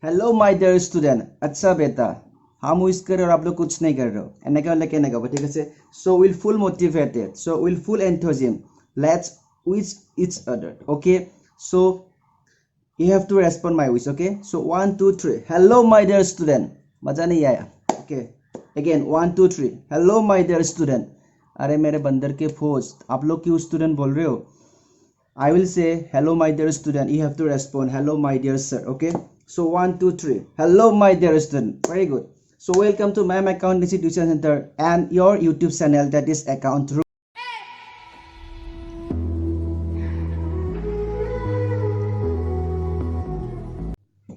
Hello my dear student अच्छा बेटा हम विश कर रहे हो और आप लोग कुछ नहीं कर रहे हो এনেকে হলে কেনেকে হ'ব ঠিক আছে so will full motivated so will full enthusiasm let's wish each other okay so you have to respond my wish okay so 1 2 3 hello my dear student मजा नहीं आया okay again 1 2 3 hello my dear student अरे मेरे बंदर के फौज आप लोग क्यों स्टूडेंट बोल रहे हो I will say hello my dear student you have to respond hello my dear sir okay so 1 2 3 hello my dear student very good so welcome to my accountancy tuition center and your YouTube channel that is account room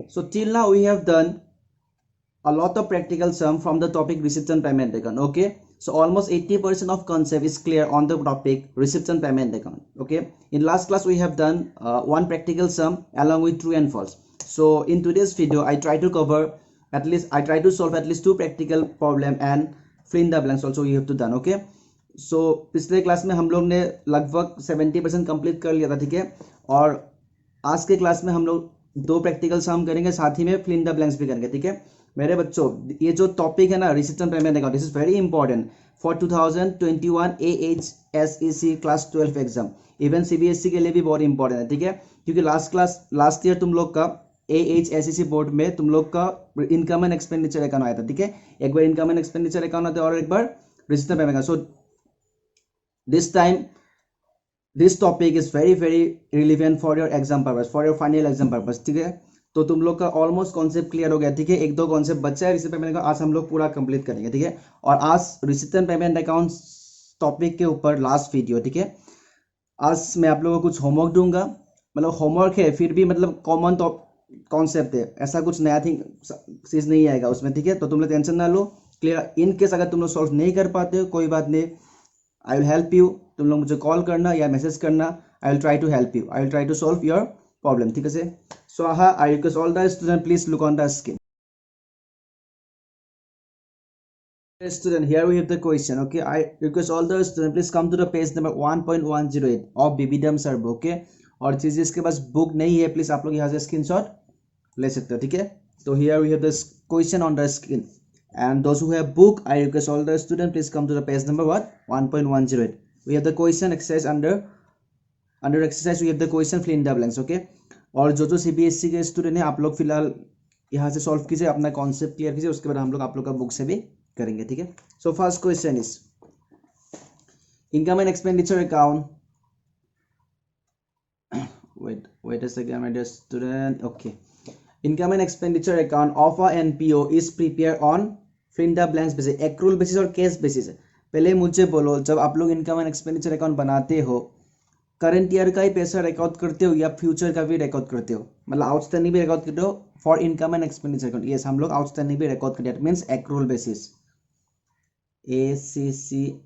so till now we have done a lot of practical sum from the topic receipt and payment account okay so almost 80% of concept is clear on the topic receipt and payment account okay in last class we have done one practical sum along with true and false so in today's video I try to cover I try to solve at least two practical problem and fill in the blanks also you have to done okay so पिछले class में हम लोग ने लगभग 70% complete कर लिया था ठीक है और आज के क्लास में हम लोग दो प्रैक्टिकल सम करेंगे साथ ही में फिल इन द ब्लैंक्स भी करेंगे ठीक है मेरे बच्चों ये जो टॉपिक है ना receipt and payment account this is very important for 2021 AHSEC class 12 exam even CBSE के लिए भी बहुत इंपॉर्टेंट है ठीक है क्योंकि लास्ट ईयर तुम लोग का AHSEC बोर्ड में तुम लोग का इनकम एंड एक्सपेंडिचर अकाउंट आया था ठीक है एक बार इनकम एंड एक्सपेंडिचर अकाउंट आता है और एक बार receipt and payment account so this time this topic is very relevant for your exam purpose for your final exam purpose ठीक है तो तुम लोग का ऑलमोस्ट कॉन्सेप्ट क्लियर हो गया ठीक है एक दो कॉन्सेप्ट बचा है रिसीट पेमेंट का आज हम लोग पूरा कंप्लीट करेंगे ठीक है और आज receipt and payment account topic के ऊपर लास्ट वीडियो ठीक है आज मैं आप लोगों को कुछ होमवर्क दूंगा मतलब होमवर्क है फिर भी मतलब कॉमन कॉन्सेप्ट है ऐसा कुछ नया थिंग चीज नहीं आएगा उसमें ठीक है तो तुम लोग टेंशन ना लो क्लियर इन केस अगर तुम लोग सॉल्व नहीं कर पाते हो कोई बात नहीं आई विल हेल्प यू तुम लोग मुझे कॉल करना या मैसेज करना I will try to help you I will try to solve your problem ठीक है so I request all the student please look on the screen student here we have the question okay I request all the student please come to the page number 1.108 of BBDM sir book okay और चीज इसके पास book नहीं है please आप लोग यहाँ से screenshot ले सकते हो ठीक है तो here we have the question on the screen and those who have book I request all the student please come to the page number what 1.108 we have the question exercise under exercise we have the question fill in the blanks okay और जो CBSE के student है आप लोग फिलहाल यहाँ से solve कीजिए अपना कॉन्सेप्ट क्लियर कीजिए उसके बाद हम लोग आप लोग का बुक से भी करेंगे ठीक है so first question is income and expenditure account wait a second my dear student okay income and expenditure account of a NPO is prepared on fill in the blanks basis accrual basis और cash basis पहले मुझे बोलो जब आप लोग income and expenditure account बनाते हो current year का ही पैसा रिकॉर्ड करते हो या फ्यूचर का भी रिकॉर्ड करते हो मतलब आउटस्टैंडिंग भी रिकॉर्ड करते हो for income and expenditure account yes हम लोग आउटस्टैंडिंग भी रिकॉर्ड करते हैं means accrual basis ACCRUAL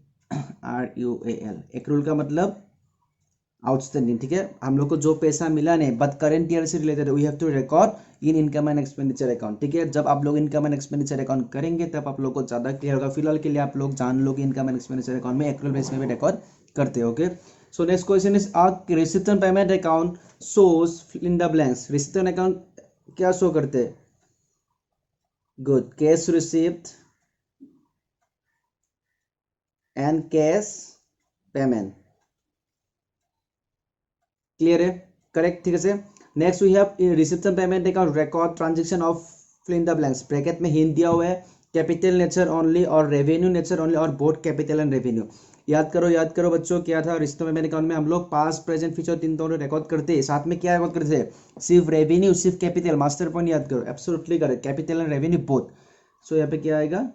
accrual का मतलब आउटस्टैंडिंग ठीक है हम लोग को जो पैसा मिला नहीं बट करंट ईयर से related we have to record in income and expenditure account ठीक है जब आप लोग इनकम एंड एक्सपेंडिचर अकाउंट करेंगे तब आप लोग को ज्यादा क्लियर होगा फिलहाल के लिए आप लोग जान लो कि इनकम एंड एक्सपेंडिचर अकाउंट में एक्रूल बेस में भी रिकॉर्ड करते हो okay so next question is receipt and payment account shows in the blanks receipt and account क्या शो करते हैं good cash receipt and cash payment clear है correct ठीक है next we have receipt and payment account record transaction of fill in the blanks bracket में hint दिया हुआ है कैपिटल नेचर ओनली और रेवेन्यू नेचर ओनली और बोथ कैपिटल एंड रेवेन्यू याद करो बच्चों क्या था रिसीप्ट एंड पेमेंट अकाउंट में हम लोग पास्ट प्रेजेंट फ्यूचर तीन दोनों रिकॉर्ड करते हैं साथ में क्या रिकॉर्ड करते हैं सिर्फ रेवेन्यू सिर्फ कैपिटल मास्टर पॉइंट याद करो absolutely correct capital and revenue both so यहाँ पे क्या आएगा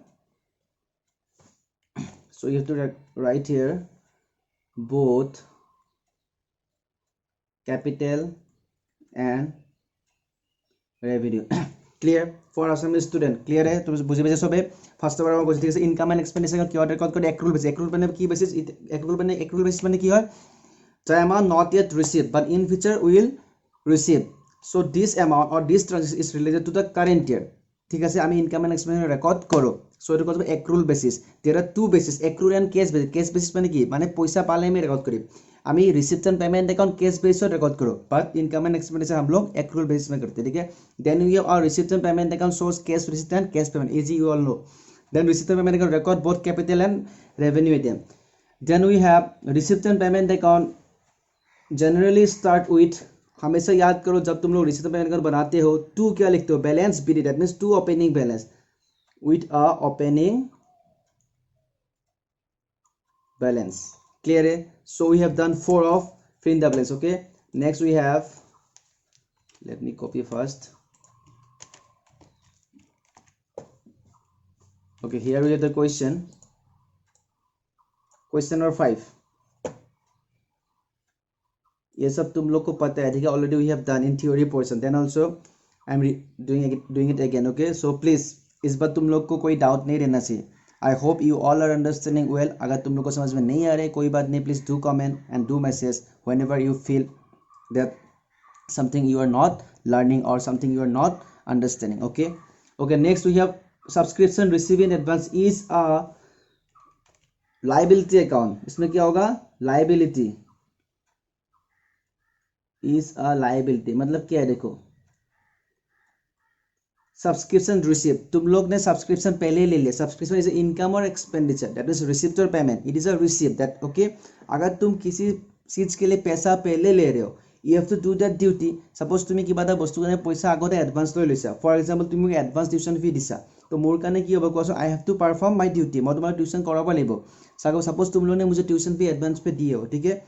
so you have to write here both capital and revenue clear for Assam student clear है तो बुझे बेसिस হবে ফার্স্ট বার আমরা ঠিক আছে ইনকাম এন্ড এক্সপেন্ডিচার কি অর্ডার কত করে অ্যাক্রুয়াল বেসিস অ্যাক্রুয়াল বেসিস মানে কি হয় the amount not yet received but in future will receive so this amount or this transaction is related to the current year ঠিক আছে আমি ইনকাম এন্ড এক্সপেন্ডিচার রেকর্ড করো so এটা কত accrual basis there are two basis accrual and cash basis মানে কি মানে পয়সা পালে আমি রেকর্ড করি আমি receipt and payment account cash base पर रिकॉर्ड करो, बट इनकम एंड एक्सपेंडिचर हम लोग एक्रूअल बेस में करते हैं, ठीक है। Then we have our receipt and payment account shows cash receipt and cash payment, easy you all no. Then receipt and payment account record both capital and revenue item. Then we have receipt and payment account generally start with, हमेशा याद करो जब तुम लोग receipt and payment account बनाते हो to क्या लिखते हो, balance BD, that means to opening balance with a opening balance, clear है। so we have done 4 of fill in the balance, okay। next we have, let me copy first, okay, here we have the question number 5। ये सब तुम लोग को पता है, ठीक है, already we have done in theory portion, then also I am doing it again, okay. So please इस बार तुम लोग को कोई डाउट नहीं रहना चाहिए। I hope you all are understanding well. अगर तुम लोग को समझ में नहीं आ रहा है कोई बात नहीं, please do comment and do message whenever you feel that something you are not learning और something you are not understanding, okay. Okay, next we have subscription receive in advance is a liability account. इसमें क्या होगा, liability, is a liability मतलब क्या है, देखो subscription receipt, तुम लोग ने सब्सक्रिप्शन पहले ले लिया, सब्सक्रिप्शन इज इनकम और एक्सपेंडिचर, दैट मींस रिसिप्ट और payment, it is a receipt that, okay. अगर तुम किसी चीज के लिए पैसा पहले ले रहे हो, you have to do that duty. Suppose তুমি কিবা এটা বস্তু কাৰণে পইচা আগতে এডভান্স লৈ লৈছা, ফৰ এক্সাম্পল তুমি মোক এডভান্স টিউশ্যন ফি দিছা, তো মোৰ কাৰণে কি হ'ব কোৱাচোন, I have to perform my duty, মই তোমাৰ টিউশ্যন কৰাব লাগিব। सपोज तुम लोगों ने मुझे ट्यूशन फी एडवांस पे दिए हो, ठीक है।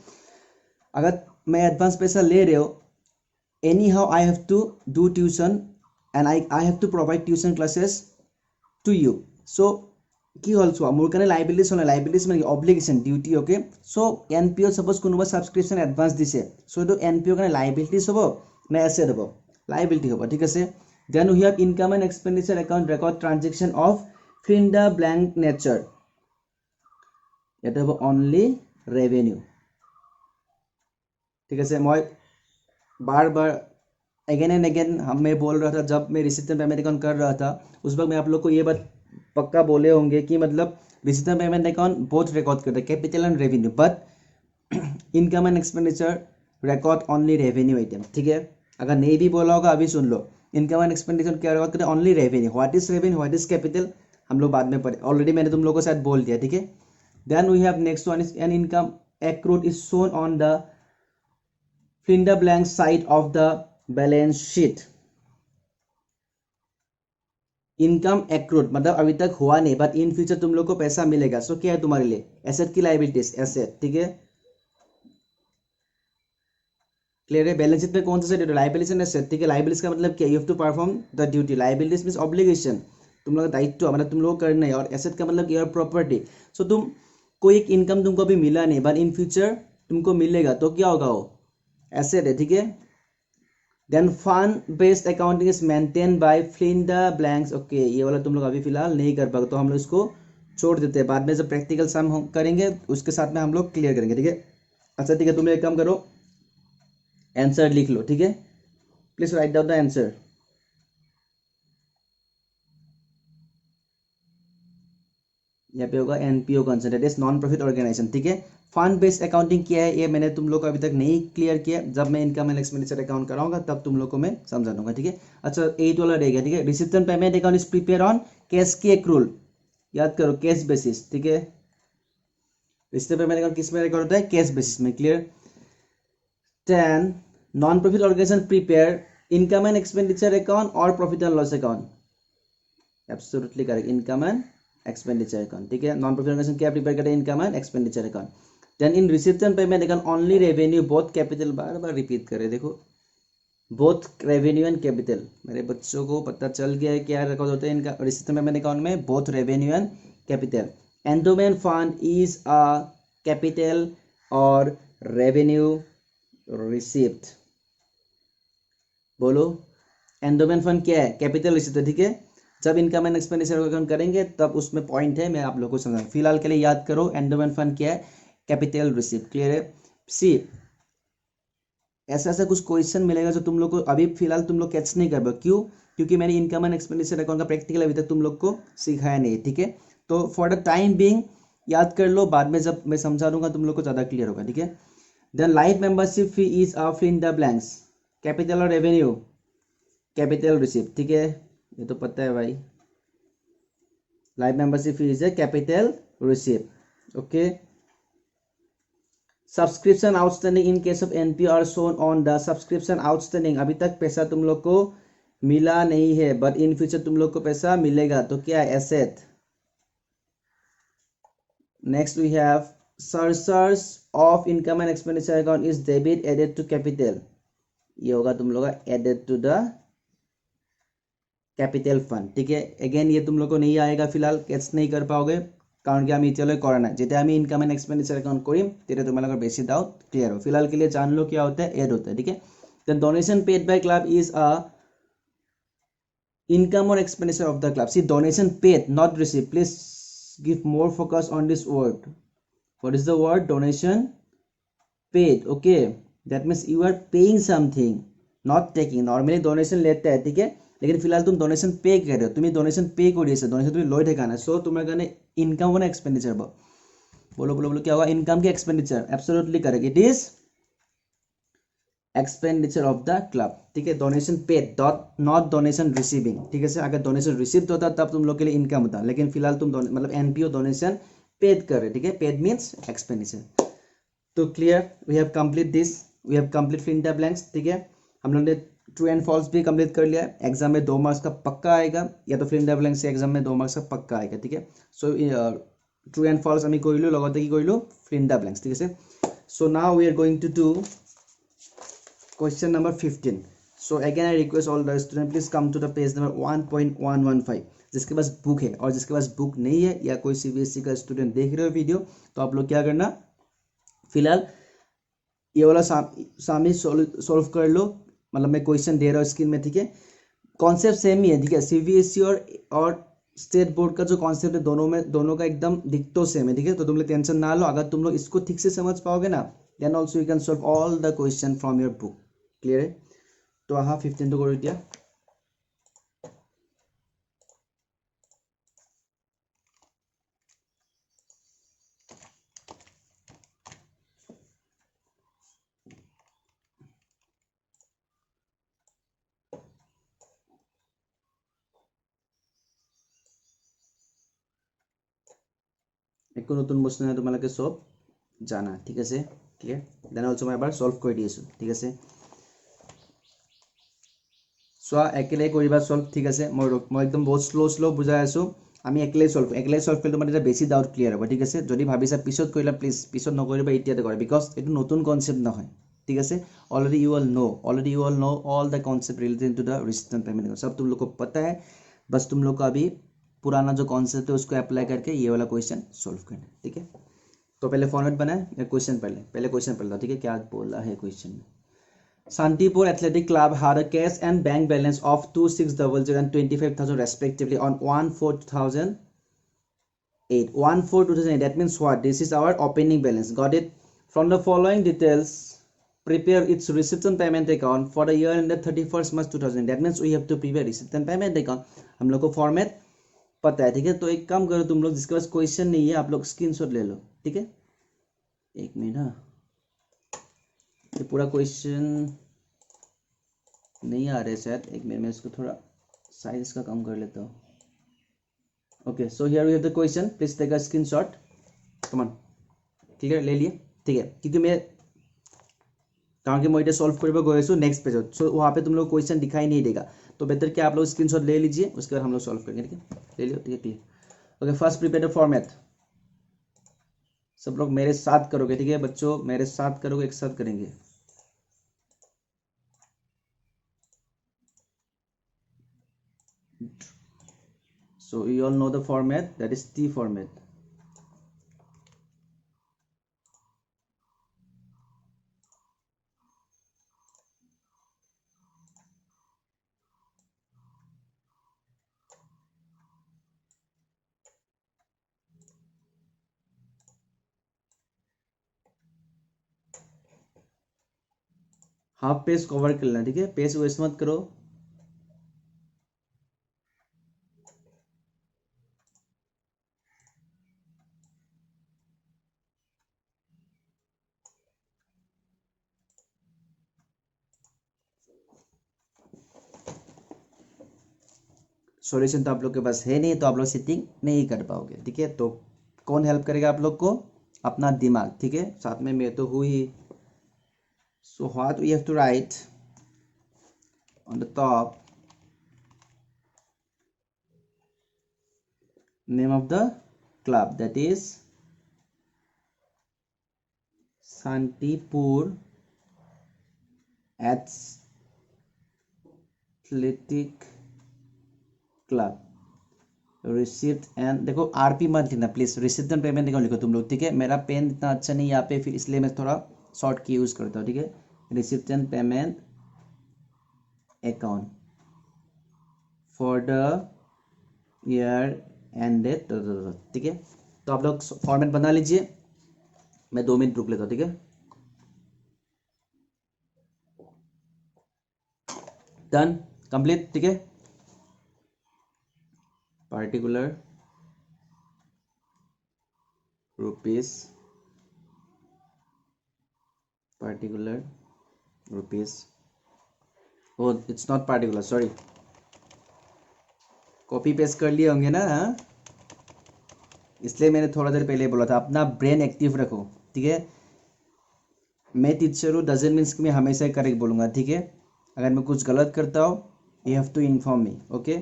अगर मैं एडवांस पैसा ले रहे हो, anyhow I have to do tuition and I have to provide tuition classes to you। so কি হল চোৱা, মোৰ কাৰণে লাইবিলিটিজ হল, লাইবিলিটিজ মানে অব্লিগেশ্যন ডিউটি, ওকে। সো এন পি অ' সাপোজ কোনোবা ছাবস্ক্ৰিপশ্যন এডভান্স দিছে, সো এইটো এন পি অ'ৰ কাৰণে লাইবিলিটিজ হ'ব নে এছেট হ'ব, লাইবিলিটি হ'ব, ঠিক আছে। Then we have income and expenditure account record transaction of fill the blank nature, ইয়াতে হ'ব অনলি ৰেভিনিউ, ঠিক আছে। মই बार बार अगेन एंड अगेन मैं बोल रहा था, जब मैं रिसिप्ट एंड पेमेंट अकाउंट कर रहा था उस वक्त मैं आप लोग को ये बात पक्का बोले होंगे कि मतलब रिसिप्ट एंड पेमेंट अकाउंट बहुत रिकॉर्ड करता है capital and revenue, but income and expenditure record only revenue item, ठीक है। अगर नहीं भी बोला होगा अभी सुन लो, इनकम एंड एक्सपेंडिचर क्या रिकॉर्ड करते हैं, only revenue. What is revenue, what is capital, हम लोग बाद में पढ़े, ऑलरेडी मैंने तुम लोगों को शायद बोल दिया, ठीक है। Then we have next one is an income accrued is shown on the fill in the blank side of the balance sheet। Income accrued मतलब अभी तक हुआ नहीं, बट इन फ्यूचर तुम लोग को पैसा मिलेगा। सो क्या है तुम्हारे लिए, एसेट की लाइबिलिटीज, एसेट, ठीक है, क्लियर है। बैलेंस शीट में कौन सा सेट है, लाइबिलिटीज एंड एसेट, ठीक है। लाइबिलिटीज का मतलब क्या, you have to perform the duty, liabilities means obligation, तुम लोग का दायित्व मतलब तुम लोग करना है, और एसेट का मतलब योर प्रॉपर्टी। सो तुम कोई एक इनकम तुमको अभी मिला नहीं, बट इन फ्यूचर तुमको मिलेगा, तो क्या होगा, वो एसेट है, ठीक है। Then fund based accounting is maintain by fill the blanks, okay. ये वाला तुम लोग अभी फिलहाल नहीं कर पाओगे, तो हम लोग इसको छोड़ देते हैं, बाद में जब प्रैक्टिकल सम हम करेंगे उसके साथ में हम लोग क्लियर करेंगे, ठीक है। अच्छा ठीक है, तुम एक काम करो, आंसर लिख लो, ठीक है। Please write down the answer. यहाँ पे होगा NPO concept, that is non profit organisation, ठीक है। फंड बेस्ड अकाउंटिंग क्या है, ये मैंने तुम लोग को अभी तक नहीं क्लियर किया, जब मैं इनकम एंड एक्सपेंडिचर अकाउंट कराऊंगा तब तुम लोग को मैं समझा दूंगा, ठीक है। अच्छा 8 वाला रहेगा, ठीक है। Receipt and payment account is prepare on cash की एक्रूल, याद करो कैश बेसिस, ठीक है। रिसिप्ट एंड पेमेंट अकाउंट किस में रिकॉर्ड होता है, कैश बेसिस में, clear. 10 non profit organisation prepare income and expenditure account और profit and loss account, absolutely correct, income and expenditure account, ठीक है। नॉन प्रॉफिट ऑर्गेनाइजेशन क्या प्रिपेयर करते हैं, income and expenditure account. Then in receipt and payment account only revenue both capital, बार बार repeat करे, देखो बोथ रेवेन्यू एंड कैपिटल, मेरे बच्चों को पता चल गया है क्या रिकॉर्ड होता है इनका रिसिप्ट एंड पेमेंट अकाउंट में, both revenue and capital. Endowment fund is a capital और रेवेन्यू रिसिप्ट, बोलो एंडोमेंट फंड क्या है, कैपिटल रिसिप्ट है, ठीक है। जब इनकम एंड एक्सपेंडिचर अकाउंट करेंगे तब उसमें पॉइंट है, मैं आप लोगों को समझाऊंगा, फिलहाल के लिए याद करो एंडोमेंट फंड क्या है, कैपिटल रिसिप्ट, क्लियर है। सी ऐसा कुछ क्वेश्चन मिलेगा जो तुम लोग को अभी फिलहाल तुम लोग कैच नहीं कर पाओ, क्यों, क्योंकि मैंने इनकम एंड एक्सपेंडिचर अकाउंट का प्रैक्टिकल अभी तक तुम लोग को सिखाया नहीं, ठीक है। तो फॉर द टाइम बीइंग याद कर लो, बाद में जब मैं समझा दूंगा तुम लोग को ज़्यादा क्लियर होगा, ठीक है। Then life membership fee is a fill in the blanks, capital or revenue, capital receipt, ठीक है ये तो पता है भाई, life membership fee is a capital receipt. Okay, subscription outstanding in case of NP are shown on the subscription outstanding, अभी तक पैसा तुम लोग को मिला नहीं है बट इन फ्यूचर तुम लोग को पैसा मिलेगा, तो क्या है asset. Next we have surplus of income and expenditure account is debit added to capital, ये होगा तुम लोग का added to the capital fund. ठीक है, अगेन ये तुम लोग को नहीं आएगा फिलहाल, कैच नहीं कर पाओगे कारण कि আমি এতিয়ালৈ কৰা নাই. যেতিয়া আমি ইনকাম এণ্ড এক্সপেণ্ডিচাৰ একাউণ্ট কৰিম তেতিয়া তোমালোকৰ বেছি ডাউট ক্লিয়াৰ হ'ব. फिलहाल के लिए जान लो क्या होता है, एड होता है. ठीक है, the donation paid by club is a income और expenditure of the club. See donation paid not receive, please give more focus on this word. What is the word? Donation paid. Okay, that means you are paying something not taking. Normally donation लेता है, ठीक है, लेकिन फिलहाल तुम donation पे कर रहे हो, तुम्हें डोनेशन पे कर दिए, डोनेशन तुम्हें लय ठेका ना. सो तुम्हारे कारण इनकम होना एक्सपेंडिचर हो. बोलो बोलो बोलो क्या होगा? इनकम के expenditure. Absolutely correct, it is expenditure of the club. ठीक है, donation paid dot not donation receiving. ठीक है, अगर डोनेशन रिसीव होता तब तुम लोग के लिए इनकम होता, लेकिन फिलहाल तुम मतलब एनपीओ डोनेशन पेड कर रहे. ठीक है, पेड मीन्स एक्सपेंडिचर. तो clear, we have complete this, we have complete fill in the blanks. ठीक है, हम लोग ने ट्रू एंड फॉल्स भी कंप्लीट कर लिया है. एग्जाम में 2 मार्क्स का पक्का आएगा, या तो फिल इन द ब्लैंक्स से एग्जाम में 2 मार्क्स का पक्का आएगा. ठीक है, सो ट्रू एंड फॉल्स আমি কৰিলো, লগতে কি কৰিলো fill in the blanks. ঠিক আছে, so now we are going to do question number 15. so again I request all the students please come to the page number 1.115. जिसके पास बुक है और जिसके पास बुक नहीं है या कोई सीबीएसई का स्टूडेंट देख रहे हो वीडियो, तो आप लोग क्या करना, फिलहाल ये वाला सामने सॉल्व कर लो. मतलब मैं क्वेश्चन दे रहा हूँ स्क्रीन में. ठीक है, कॉन्सेप्ट सेम ही है. ठीक है, सीबीएसई और स्टेट बोर्ड का जो कॉन्सेप्ट है दोनों का एकदम दिक्तो सेम है. ठीक है, तो तुम लोग टेंशन ना लो, अगर तुम लोग इसको ठीक से समझ पाओगे ना, then also you can solve all the question from your book. Clear है? तो हाँ 15 तो कर दिया. একো নতুন বস্তু নাই, তোমালোকে সব জানা. ঠিক আছে, ক্লিয়াৰ? দেন অলসো মই এবাৰ সলভ কৰি দি আছোঁ. ঠিক আছে, চোৱা একেলগে কৰিবা সলভ. ঠিক আছে, মই একদম বহুত শ্ল' বুজাই আছোঁ. আমি একেলগে সলভ কৰিলে তোমাৰ তেতিয়া বেছি ডাউট ক্লিয়াৰ হ'ব. ঠিক আছে, যদি ভাবিছা পিছত কৰিলা প্লিজ পিছত নকৰিবা, এতিয়াতে কৰা, বিকজ এইটো নতুন কনচেপ্ট নহয়. ठीक है, already you all know all the concept related to the receipt and payment. सब तुम लोग को पता है, बस तुम लोग को अभी पुराना जो कॉन्सेप्ट है उसको अप्लाई करके ये वाला क्वेश्चन सॉल्व करना है. ठीक है, तो पहले फॉर्मेट बनाए या क्वेश्चन पहले क्वेश्चन पढ़ लो. ठीक है, क्या बोला है क्वेश्चन में? Santipur Athletic Club had a cash and bank balance of 2600 and 25,000 respectively on 1/4/2008. 1/4/2008. That means what? This is our opening balance. Got it? From the following details, prepare its receipt and payment account for the year ended 31st March 2000. That means we have to prepare receipt and payment account. हम लोग को format पता है. ठीक है, तो एक काम करो तुम लोग, जिसके पास क्वेश्चन नहीं है आप लोग स्क्रीनशॉट ले लो. ठीक है, एक मिनट. हाँ, ये पूरा क्वेश्चन नहीं आ रहे शायद, एक मिनट में इसको थोड़ा साइज का कम कर लेता हूँ. Okay, so here we have the question, please take a screenshot. Come on, clear? ले लिए? ठीक है, क्योंकि मैं कारण कि मैं इधर सॉल्व करके गए सो नेक्स्ट पेज, सो वहाँ पे तुम लोग क्वेश्चन दिखाई नहीं देगा, तो बेहतर कि आप लोग स्क्रीनशॉट ले लीजिए, उसके बाद हम लोग सॉल्व करेंगे. ठीक है, ले लियो. ठीक है, clear. Okay, first prepare the format. सब लोग मेरे साथ करोगे. ठीक है बच्चों, मेरे साथ करोगे, एक साथ करेंगे. So you all know the format, that is T format. Half page cover कर लेना. ठीक है, पेज वेस्ट मत करो. सॉल्यूशन तो आप लोग के पास है नहीं, तो आप लोग सेटिंग नहीं कर पाओगे, ठीक है। तो कौन हेल्प करेगा आप लोग को? अपना दिमाग, ठीक है। साथ में मैं तो हूँ ही। So what we have to write on the top, name of the club, that is Santipur Athletic Club receipt and देखो आरपी मत लिखना please, receipt and payment account लिखो तुम लोग, ठीक है। मेरा पेन इतना अच्छा नहीं यहाँ पे, फिर इसलिए मैं थोड़ा शॉर्ट की यूज करता हूँ, ठीक है। Receipt and payment account for the year ended, ठीक है। तो आप लोग फॉर्मेट बना लीजिए, मैं 2 मिनट रुक लेता हूँ, ठीक है। डन, कंप्लीट, ठीक है। particular rupees, particular rupees, oh it's not particular, sorry, copy paste कर लिए होंगे ना, हाँ, इसलिए मैंने थोड़ा देर पहले बोला था अपना ब्रेन एक्टिव रखो, ठीक है। मैं टीचर हूँ डजंट मीन्स कि मैं हमेशा करेक्ट बोलूँगा, ठीक है। अगर मैं कुछ गलत करता हूँ you have to inform me, okay.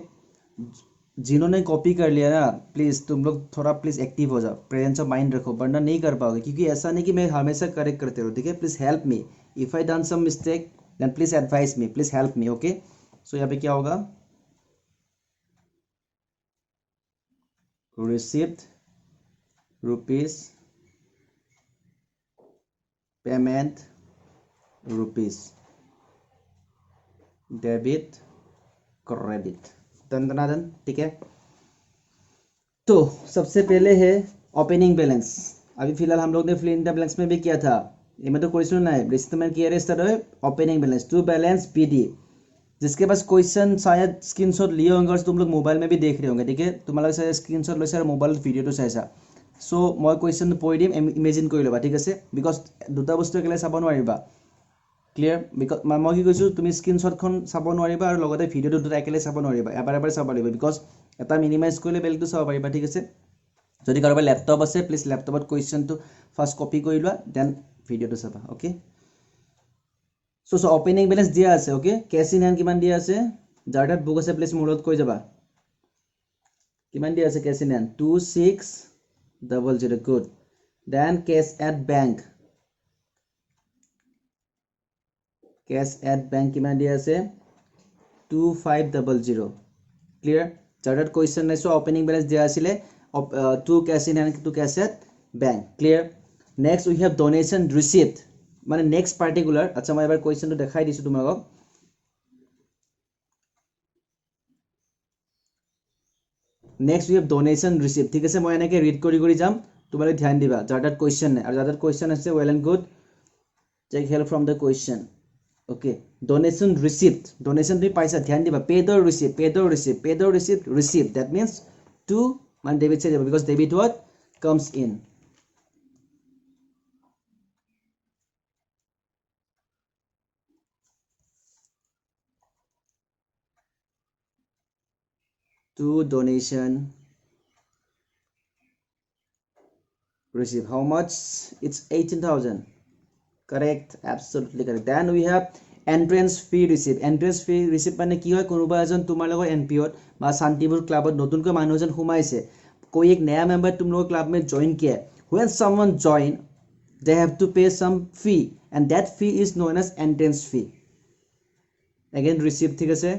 जिन्होंने कॉपी कर लिया ना, प्लीज़ तुम लोग थोड़ा प्लीज़ एक्टिव हो जाओ, प्रेजेंस ऑफ माइंड रखो, वरना नहीं कर पाओगे। क्योंकि ऐसा नहीं कि मैं हमेशा करेक्ट करते रहो, ठीक है। Please help me, if I done some mistake then please advise me, please help me, okay. So यहाँ पे क्या होगा, receipt rupees, payment rupees, debit credit, done, ठीक है। तो सबसे पहले है ओपनिंग बैलेंस। अभी फिलहाल हम लोग ने फिल इन द ब्लैंक्स में भी किया था, ये में तो क्वेश्चन ना है, रिसिप्ट किया है opening balance to balance PD. जिसके पास क्वेश्चन शायद स्क्रीनशॉट लिए होंगे और तुम लोग मोबाइल में भी देख रहे होंगे, ठीक है। तुम्हारा चाहे स्क्रीनशॉट লৈছে আৰু মোবাইলত ভিডিঅ'টো চাইছা। সো মই কুৱেশ্যনটো পঢ়ি দিম, ইমেজিন কৰি ল'বা, ঠিক আছে। বিকজ দুটা বস্তু একেলগে চাব নোৱাৰিবা, ক্লিয়াৰ। বিকজ মই কি কৈছোঁ, তুমি স্ক্ৰীনশ্বটখন চাব নোৱাৰিবা আৰু লগতে ভিডিঅ'টো দুটা একেলগে চাব নোৱাৰিবা, এবাৰ এবাৰ চাব লাগিব। বিকজ এটা মিনিমাইজ কৰিলে বেলেগটো চাব পাৰিবা, ঠিক আছে। যদি কাৰোবাৰ লেপটপ আছে প্লিজ লেপটপত কুৱেশ্যনটো ফাৰ্ষ্ট কপি কৰি লোৱা, দেন ভিডিঅ'টো চাবা, অ'কে। সো ওপেনিং বেলেঞ্চ দিয়া আছে, অ'কে। কেছ ইন হেণ্ড কিমান দিয়া আছে, যাৰ তাত বুক আছে প্লিজ মোৰ লগত কৈ যাবা কিমান দিয়া আছে cash in hand, 2600, good. Then cash at bank, cash at bank কিমান দিয়া আছে, 2500, ক্লিয়াৰ। যাৰ তাত কুৱেশ্যন নাই, চ' ওপেনিং বেলেঞ্চ দিয়া আছিলে to cash in hand to cash at bank, clear. Next we have donation receipt, মানে নেক্সট পাৰ্টিকুলাৰ। আচ্ছা মই এবাৰ কুৱেশ্যনটো দেখাই দিছোঁ তোমালোকক। Next we have donation receipt, ঠিক আছে। মই এনেকৈ ৰিড কৰি যাম, তোমালোকে ধ্যান দিবা যাৰ তাত কুৱেশ্যন নাই। আৰু যাৰ তাত কুৱেশ্যন আছে well and good, take help from the question, okay. Donation receipt, donation তুমি পাইছা, ধ্যান দিবা। পেডৰ ৰিচিপ্ট, পেডৰ ৰিচিপ্ট, পেডৰ receipt, receipt that means to, মানে ডেবিট চাই যাব, because debit what comes in. To donation receive, how much, it's 18,000, correct, absolutely correct. Then we have entrance fee receipt, entrance fee receipt মানে কি হয়, কোনোবা এজন তোমাৰ লগৰ এনপিঅ'ত বা শান্তিপুৰ ক্লাবত নতুনকৈ মানুহ এজন সোমাইছে, कोई एक नया मेंबर तुम लोग क्लब में ज्वाइन किया है, when someone join they have to pay some fee and that fee is known as entrance fee, again receipt, ঠিক আছে।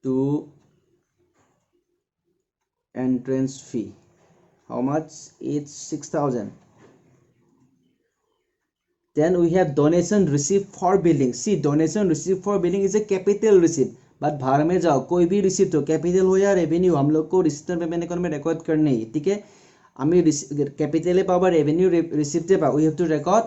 to entrance fee, how much, it's 6,000. Then we have donation receipt for billing. See, donation receipt for billing is a capital receipt, but बाहर में जाओ कोई भी receipt हो, capital हो या रेवेन्यू, हम लोग को रिसिप्ट पेमेंट अकाउंट में रिकॉर्ड करनी है, ठीक है। আমি कैपिटल पाओ বা रेवेन्यू रिसिप्टे पाओ, we have to record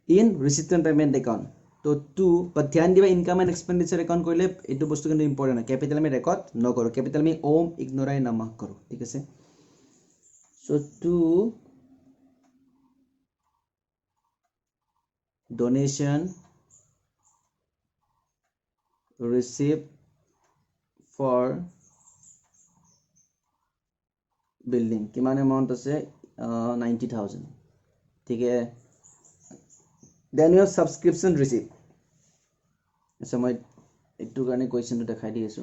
in receipt payment account. तो टू पर ध्यान दिबा, इनकम एंड एक्सपेंडिचर अकाउंट কৰিলে এইটো বস্তু কিন্তু ইম্পৰ্টেণ্ট হয়, कैपिटल में रिकॉर्ड নকৰো, कैपिटल में ओम इग्नोराय नमः करो, ठीक আছে। सो to donation receipt for building किमान amount আছে 90,000 ठीक है then you have subscription receipt अच्छा मैं इटू करने क्वेश्चन तो दिखाई दी आছো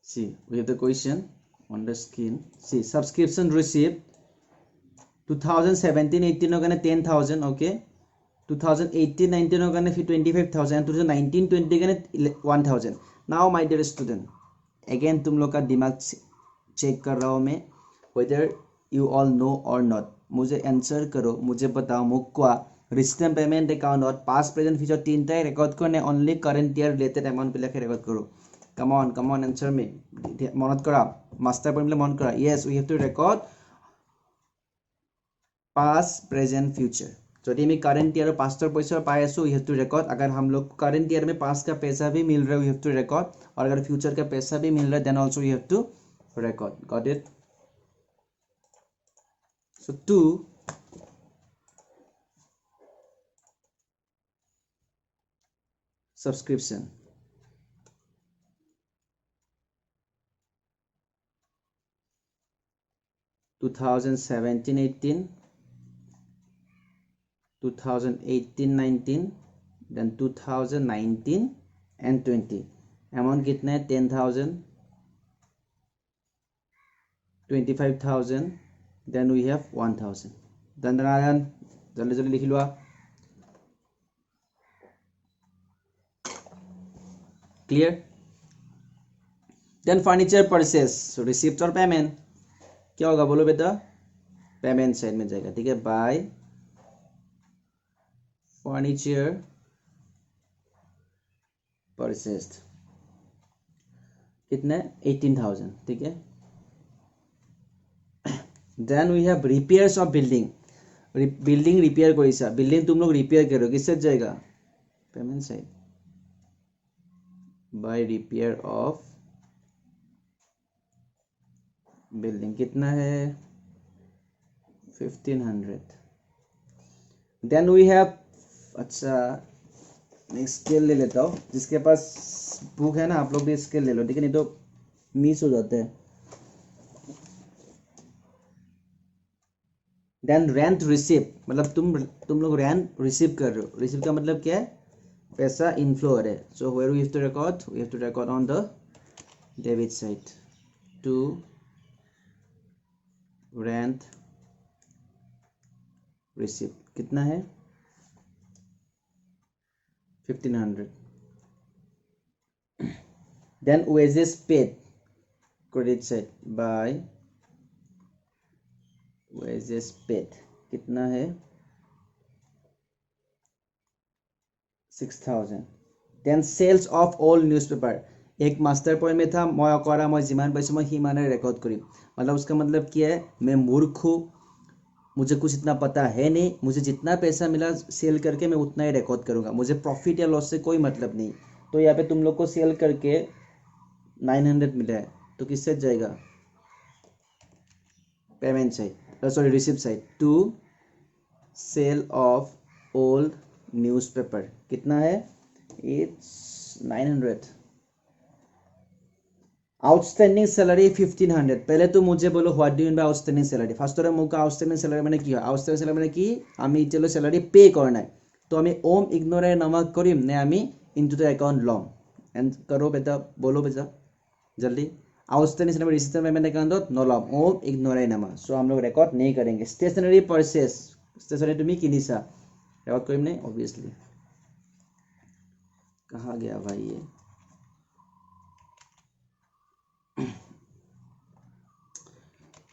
see we have the question on the screen see subscription receipt 2017-18 ৰ কাৰণে 10,000 okay 2018-19 ৰ কাৰণে 25,000 2019-20 কাৰণে 1,000 now my dear student again तुम लोग का दिमाग चेक कर रहा हूं मैं whether you all know or not मुझे आंसर करो मुझे बताओ मुक कोआ receipt payment account past present future तीनटाই ৰেকৰ্ড करने only current year related amount बिलाके ৰেকৰ্ড करो come on answer me মনত কৰা মাস্টাৰ পঢ়িলে মনত কৰা yes we have to record past present future যদি আমি करंट ईयर और पास्ट और पैसा पाए सो we have to record अगर हम लोग करंट ईयर में पास्ट का पैसा भी मिल रहा है we have to record और अगर फ्यूचर का पैसा भी मिल रहा है then also we have to record got it so 2 subscription 2017-18 2018-19 then 2019 and 20 amount कितना है 10,000 25,000 then we have 1,000 दंडनारायण जल्दी जल्दी लिख लो clear then furniture purchase so receipt और payment क्या होगा बोलो बेटा पेमेंट साइड में जाएगा ठीक है बाय फर्नीचर परचेस्ड कितने 18,000 ठीक है then we have repairs of building building repair करिसा बिल्डिंग तुम लोग रिपेयर करो किससे जाएगा payment side by repair of building कितना है 1,500 देन वी हैव अच्छा नेक्स्ट स्केल ले लेता हूँ जिसके पास बुक है ना आप लोग भी स्केल ले लो ठीक है नहीं तो मिस हो जाते हैं देन रेंट रिसीव मतलब तुम लोग रेंट रिसीव कर रहे हो रिसीव का मतलब क्या है पैसा इनफ्लो हो रहा है so where we have to record on the debit side to rent receive कितना है 1,500 then wages paid credit side by wages paid कितना है 6,000 then sales of all newspaper एक मास्टर पॉइंट में था मैं करा मैं जिमान पैसे मैं ही माने रिकॉर्ड करी मतलब उसका मतलब क्या है मैं मूर्ख हूँ मुझे कुछ इतना पता है नहीं मुझे जितना पैसा मिला सेल करके मैं उतना ही रिकॉर्ड करूंगा मुझे प्रॉफिट या लॉस से कोई मतलब नहीं तो यहाँ पे तुम लोग को सेल करके 900 मिला है तो किससे जाएगा payment side sorry receipt side to sale of old newspaper कितना है इट्स 900 आउटस्टैंडिंग सैलरी 1,500 पहले तो मुझे बोलो what do you mean by outstanding salary first और मुका आउटस्टैंडिंग सैलरी মানে কি হয় আউটস্ট্যান্ডিং सैलरी মানে কি আমি চলো স্যালারি পে কৰা নাই তো আমি ওম ইগনোরে নামা করিম নে আমি ইনটু দ্য অ্যাকাউন্ট লম এন্ড করো বেটা बोलो बेटा जल्दी outstanding salary receipt payment account नलम ओम इग्नोरे नामा सो हम लोग रिकॉर्ड नहीं करेंगे स्टेशनरी परचेस स्टेशनरी तुम किनिसा रिकॉर्ड करिम नहीं ऑब्वियसली कहाँ गया भाई ये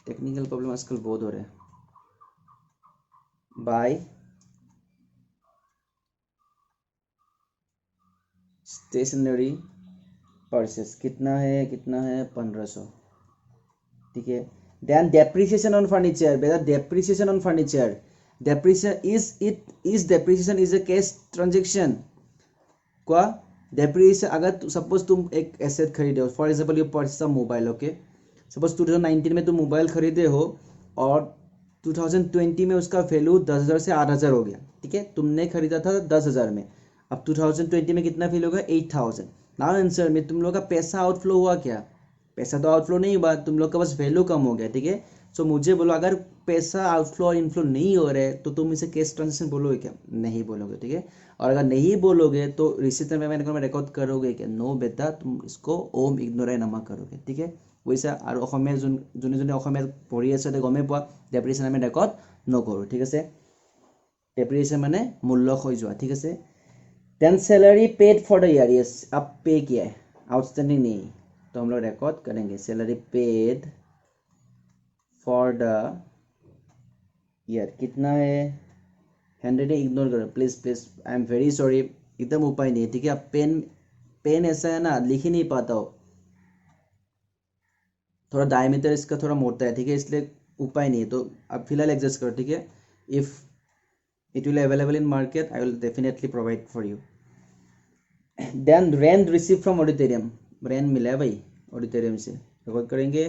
टेक्निकल प्रॉब्लम आजकल बहुत हो रहे हैं बाय स्टेशनरी परचेस कितना है 1500 ठीक है देन डेप्रिसिएशन ऑन फर्नीचर बेटा depreciation on furniture depreciation is a cash transaction क्या डेप्रिसिएशन अगर सपोज तुम एक एसेट खरीदे हो for example you purchase a mobile okay suppose 2019 में तुम मोबाइल खरीदे हो और 2020 में उसका वैल्यू 10,000 से 8,000 हो गया, ठीक है, तुमने खरीदा था 10,000 में, अब 2020 में कितना फील होगा 8,000। नाउ आंसर में तुम लोग का पैसा आउटफ्लो हुआ क्या? पैसा तो आउटफ्लो नहीं हुआ, तुम लोग का बस वैल्यू कम हो गया, ठीक है। सो मुझे बोलो अगर पैसा आउटफ्लो और इनफ्लो नहीं हो रहा है तो तुम इसे कैश ट्रांजेक्शन बोलोगे क्या? नहीं बोलोगे, ठीक है। और अगर नहीं बोलोगे तो रिसीप्ट पेमेंट में रिकॉर्ड करोगे क्या? नो बेटा, तुम इसको ओम इग्नोराई नामा करोगे, ठीक है। বুজিছা। আৰু অসমীয়া যোনে যোনে অসমীয়া পঢ়ি আছে তেওঁ গমেই পোৱা ডেপ্ৰিচিয়েশ্যন আমি ৰেকৰ্ড নকৰোঁ, ঠিক আছে। डेप्रिसिएशन माने मूल्य खो जोआ, ठीक है। Then salary paid for the year, yes अब पे किया है, आउटस्टैंडिंग नहीं, तो हम लोग रिकॉर्ड करेंगे salary paid for the year कितना है, 100 इग्नोर करो please please, I am very sorry, एकदम उपाय नहीं है, ठीक है। अब पेन ऐसा है ना, लिख ही नहीं पाता हो, थोड़ा डायमीटर इसका थोड़ा मोटा है, ठीक है, इसलिए उपाय नहीं है, तो अब फिलहाल एडजस्ट करो, ठीक है। If it will available in market, I will definitely provide for you. Then rent received from auditorium, rent मिला है भाई ऑडिटोरियम से, रिकॉर्ड करेंगे,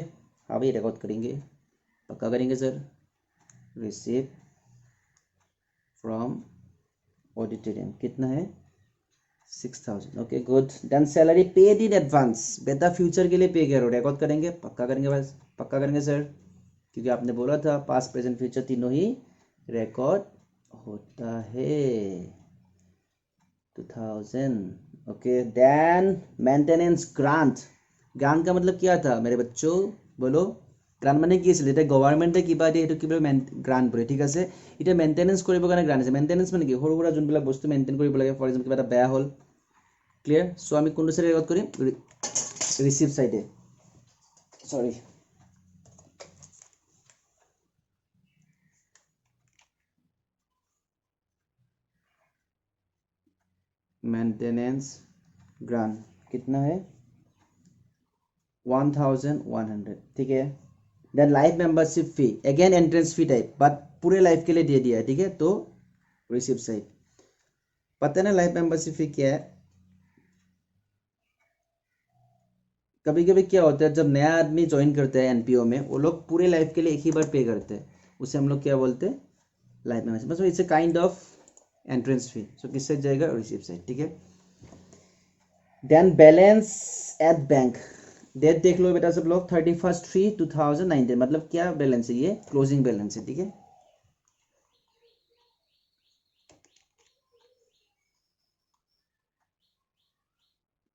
हाँ भाई रिकॉर्ड करेंगे, पक्का करेंगे सर। रिसीव फ्रॉम ऑडिटोरियम कितना है 6,000, okay good. Then salary paid in advance, बेटा फ्यूचर के लिए पे करो, रिकॉर्ड करेंगे, पक्का करेंगे, बस पक्का करेंगे सर, क्योंकि आपने बोला था पास्ट प्रेजेंट फ्यूचर तीनों ही रिकॉर्ड होता है 2000, okay. Then maintenance grant, grant का मतलब क्या था मेरे बच्चों, बोलो। গ্ৰাণ্ট মানে কি আছিল, এতিয়া গভৰ্ণমেণ্টে কিবা দিয়ে এইটো কিবা গ্ৰাণ্ট বোলে, ঠিক আছে। এতিয়া মেইনটেনেন্স কৰিবৰ কাৰণে গ্ৰাণ্ট আছে, মেইনটেনেন্স মানে কি, সৰু সুৰা যোনবিলাক বস্তু মেইনটেইন কৰিব লাগে, ফৰ এক্সাম্পল কিবা এটা বেয়া হ'ল, ক্লিয়াৰ। চ' আমি কোনটো চাইডে ৰেকৰ্ড কৰিম, ৰিচিভ চাইডে, চৰি मेंटेनेंस ग्रांट कितना है 1,100, ठीक है। Then life membership fee, again entrance fee type, but पूरे लाइफ के लिए दे दिया है, ठीक है। तो रिसिप्ट साइड पता है ना लाइफ मेंबरशिप फी क्या है। कभी कभी क्या होता है जब नया आदमी ज्वाइन करता है एनपीओ में, वो लोग पूरे लाइफ के लिए एक ही बार पे करते हैं, उसे हम लोग क्या बोलते हैं, लाइफ मेंबरशिप, बस it's a kind of entrance fee. So किससे जाएगा, रिसिप्ट साइड, ठीक है। Then balance at bank, date देख लो बेटा सब लोग, 31/3/2019, मतलब क्या बैलेंस है, ये क्लोजिंग बैलेंस है, ठीक है।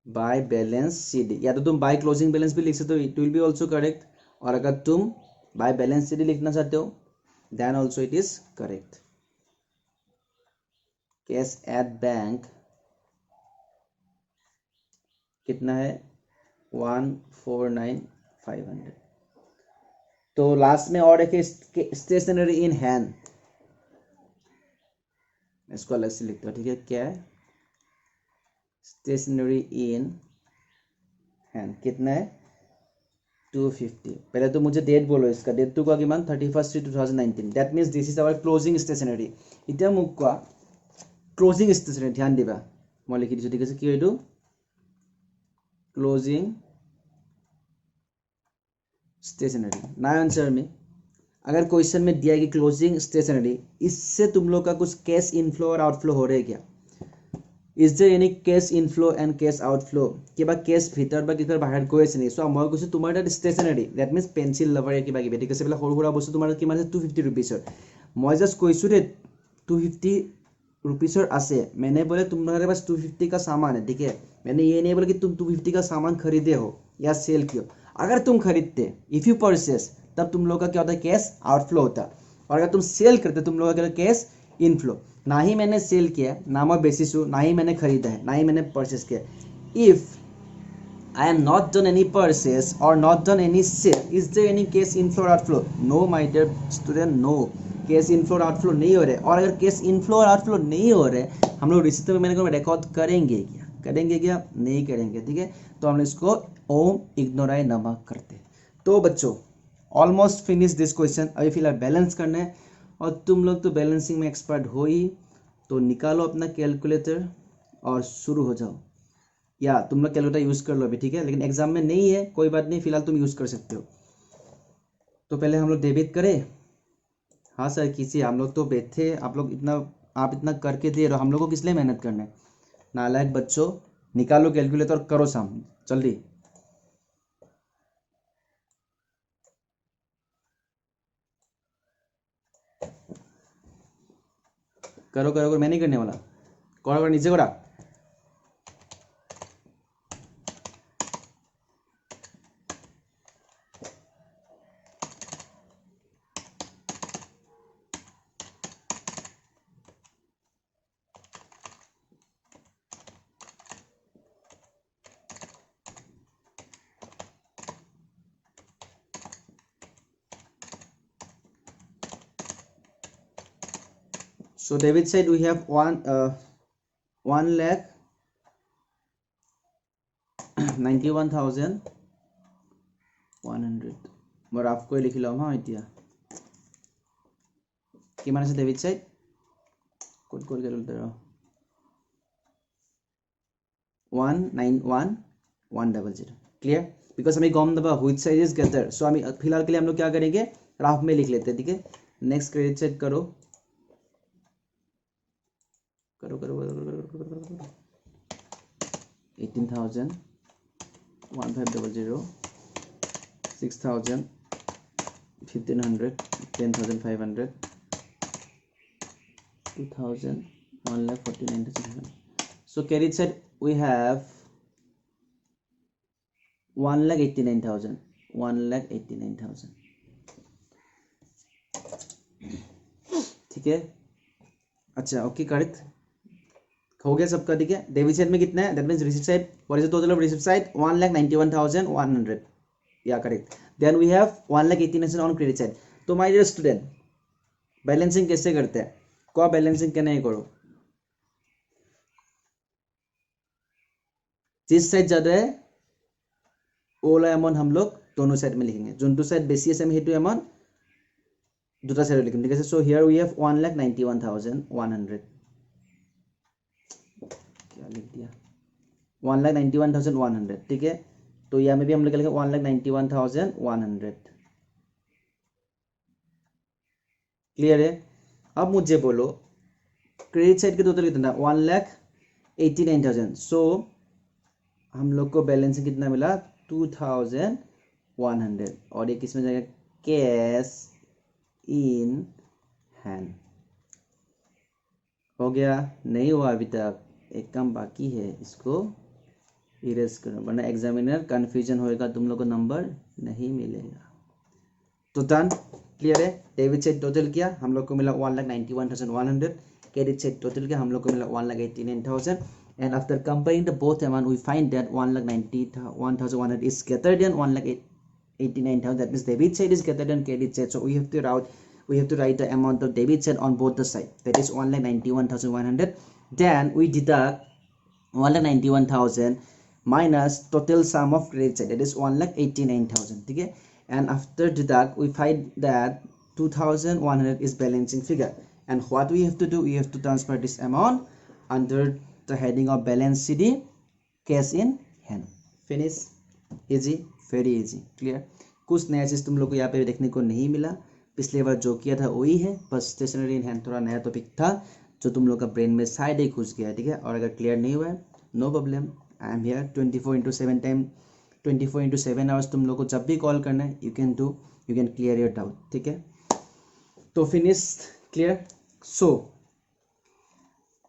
बाय बैलेंस सीडी, या तो तुम बाय क्लोजिंग बैलेंस भी लिख सकते हो, it will be also correct, और अगर तुम बाय बैलेंस सीडी लिखना चाहते हो then also it is correct. Cash at bank कितना है 149,500। तो लास्ट में और एक स्टेशनरी इन हैंड, इसको अलग से लिखते हो, ठीक है। क्या है स्टेशनरी इन हैंड कितना है 250। पहले तो मुझे डेट बोलो, इसका डेट तो किमान 31/3/2019, that means this is our closing stationery. इतना मुक कोआ क्लोजिंग स्टेशनरी, ध्यान दिबा मैं लिखि दिछु, ठीक है। कि एटू क्लोजिंग स्टेशनरी। ना आंसर में अगर क्वेश्चन में दिया है कि क्लोजिंग स्टेशनरी, इससे तुम लोग का कुछ कैश इनफ्लो और आउटफ्लो हो रहा है क्या, is there any cash inflow and cash outflow, किबा कैश ভিতৰ বা কিবাৰ বাহিৰত গৈ আছে নেকি। সো মই কৈছো তোমাৰ এটা স্টেশনাৰী, দ্যাট মিন্স পেন্সিল লভাৰ কিবা কিবি, ঠিক আছে, বেলা সৰু সুৰা বস্তু তোমাৰ কিমান আছে 250 रुपीसৰ। মই জাস্ট কৈছো रे 250 रुपीसर আছে, मैंने बोले तुम्हारे पास 250 का सामान है, ठीक है। मैंने ये नहीं बोला कि तुम 250 का सामान खरीदे हो या सेल किए हो। अगर तुम खरीदते, इफ यू परचेस, तब तुम लोग का क्या होता है, कैश आउटफ्लो होता। और अगर तुम सेल करते तुम लोग का क्या होता है, कैश इनफ्लो। ना ही मैंने सेल किया, ना मैं बेसिस हूँ, ना ही मैंने खरीदा है, ना ही मैंने परचेस किया। If I am not done any purchase or not done any sale, is there any cash inflow or outflow? No my dear student, no, cash inflow और आउटफ्लो नहीं हो रहे। और अगर कैश इनफ्लो और आउटफ्लो नहीं हो रहे, हम लोग रिसिप्ट में मैंने रिकॉर्ड करेंगे क्या, करेंगे क्या, नहीं करेंगे, ठीक है। तो हम इसको ओम इग्नोराई नमा करते। तो बच्चों ऑलमोस्ट फिनिश दिस क्वेश्चन, अभी फिलहाल बैलेंस करना है, और तुम लोग तो बैलेंसिंग में एक्सपर्ट हो ही, तो निकालो अपना कैलकुलेटर और शुरू हो जाओ, या तुम लोग कैलकुलेटर यूज़ कर लो अभी, ठीक है। लेकिन एग्जाम में नहीं है कोई बात नहीं, फिलहाल तुम यूज़ कर सकते हो। तो पहले हम लोग डेबिट करें। हाँ सर कीजिए, हम लोग तो बैठे, आप इतना करके दे रहे हो, हम लोग को किस लिए मेहनत करना है। नालायक बच्चों, निकालो कैलकुलेटर, करो सम जल्दी। करो करो करो, मैं नहीं करने वाला। करो करो, नीचे करा। So David said we have 1,91,100 মই ৰাফ কৰি লিখি ল'ম হা এতিয়া কিমান আছে ডেবিট সাইড কোড কৰি গেল 191,100 क्लियर बिकॉज हमें गम दबा which side is greater so हम फिलहाल के लिए हम लोग क्या करेंगे राफ में लिख लेते हैं ठीक है नेक्स्ट क्रेडिट साइड करो करो करो 18,000 1500 6,000 1,500 10,500 2,000 1,49,000 so credit side we have 1,89,000 1,89,000 ठीक है अच्छा ओके करेक्ट हो गया सबका ठीक है डेबिट साइड में कितना है that means receipt side what is the total of receipt side 1,91,100 या correct then we have 1,89,000 on credit side तो माय डियर स्टूडेंट बैलेंसिंग कैसे करते हैं को बैलेंसिंग केने करो जिस साइड ज्यादा है ओला अमाउंट हम लोग दोनों साइड में लिखेंगे जोनटू साइड बेसी আছে আমি হেতু अमाउंट দুটা সাইড লিখিম ঠিক আছে সো हियर वी हैव 1,91,100 क्या लिख दिया 1,91,100 ठीक है तो यहाँ में भी हम लोग लिखेंगे 1,91,100 क्लियर है अब मुझे बोलो क्रेडिट साइड के टोटल कितना 1,89,000 सो हम लोग को बैलेंस कितना मिला 2,100 और ये किस में जाएगा कैश इन हैंड हो गया नहीं हुआ अभी तक एक काम बाकी है इसको इरेज करो वरना एग्जामिनर कंफ्यूजन होएगा तुम लोग को नंबर नहीं मिलेगा तो डन क्लियर है डेबिट साइड टोटल किया हम लोग को मिला 1,91,100 क्रेडिट साइड टोटल किया हम लोग को मिला 1,89,000 and after comparing the both amount we find that 1,91,100 is greater than 1,89,000 that means debit side is greater than credit side so we have to write the amount of debit side on both the side that is 1,91,100 then we deduct 1,91,000 minus total sum of credit side that is 1,89,000 ठीक है and after deduct we find that 2,100 is balancing figure and what we have to do we have to transfer this amount under the heading of balance CD cash in hand finish easy very easy clear कुछ नया चीज तुम लोग को यहाँ पे देखने को नहीं मिला पिछले बार जो किया था वही है बस स्टेशनरी इन हैंड थोड़ा नया टॉपिक था जो तुम लोग का ब्रेन में साइड ही घुस गया ठीक है और अगर क्लियर नहीं हुआ है no problem I am here 24/7 time 24/7 hours तुम लोग को जब भी कॉल करना है you can clear your doubt ठीक है तो फिनिश क्लियर सो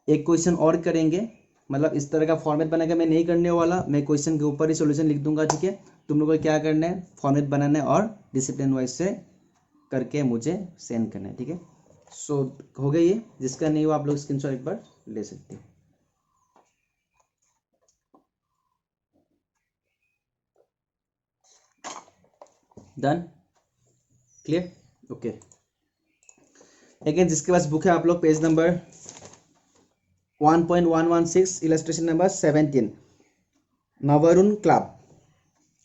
एक क्वेश्चन और करेंगे मतलब इस तरह का फॉर्मेट बनाकर मैं नहीं करने वाला मैं क्वेश्चन के ऊपर ही सॉल्यूशन लिख दूंगा ठीक है तुम लोगों को क्या करना है फॉर्मेट बनाना है और डिसिप्लिन वाइज से करके मुझे सेंड करना है ठीक है सो हो गया ये जिसका नहीं हो आप लोग स्क्रीनशॉट एक बार ले सकते हैं डन क्लियर ओके अगेन जिसके पास बुक है आप लोग page number 1.116 illustration number 17 Navarun club